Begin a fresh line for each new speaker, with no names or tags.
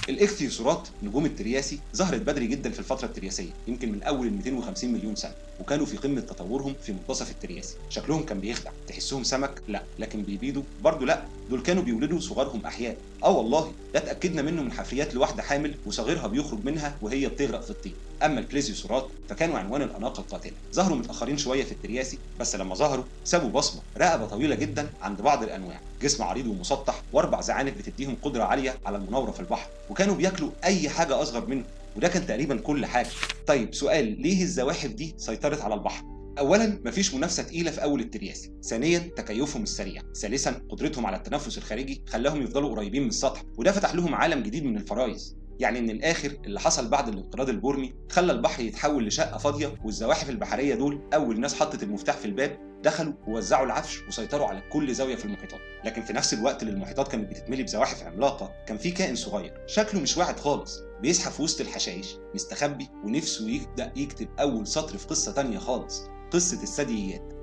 الاكتيوسورات نجوم الترياسي ظهرت بدري جدا في الفترة الترياسية، يمكن من أول ال 250 مليون سنة، وكانوا في قمة تطورهم في منتصف الترياسي. شكلهم كان بيخدع، تحسهم سمك؟ لا. لكن بيبيضوا؟ برضه لا. دول كانوا بيولدوا صغارهم أحياء. والله ده اتأكدنا منه من حفريات لواحدة حامل وصغيرها بيخرج منها وهي بتغرق في الطين. أما البليزيوسورات فكانوا عنوان الأناقة القاتلة. ظهروا متأخرين شوية في الترياسي، بس لما ظهروا سابوا بصمة. رقبة طويلة جدا عند بعض الأنواع، جسم عريض ومسطح، واربع زعانف بتديهم قدره عاليه على المناوره في البحر، وكانوا بياكلوا اي حاجه اصغر منهم، وده كان تقريبا كل حاجه. طيب سؤال، ليه الزواحف دي سيطرت على البحر؟ اولا مفيش منافسه تقيله في اول الترياسي، ثانيا تكيفهم السريع، ثالثا قدرتهم على التنفس الخارجي خلاهم يفضلوا قريبين من السطح، وده فتح لهم عالم جديد من الفرايس. يعني من الاخر اللي حصل بعد الانقراض البرمي خلى البحر يتحول لشقه فاضيه، والزواحف البحريه دول اول ناس حطت المفتاح في الباب، دخلوا ووزعوا العفش وسيطروا على كل زاويه في المحيطات. لكن في نفس الوقت اللي المحيطات كانت بتتملي بزواحف عملاقه، كان في كائن صغير شكله مش واعد خالص بيزحف وسط الحشائش، مستخبي ونفسه يبدا يكتب اول سطر في قصه تانيه خالص، قصه الثدييات.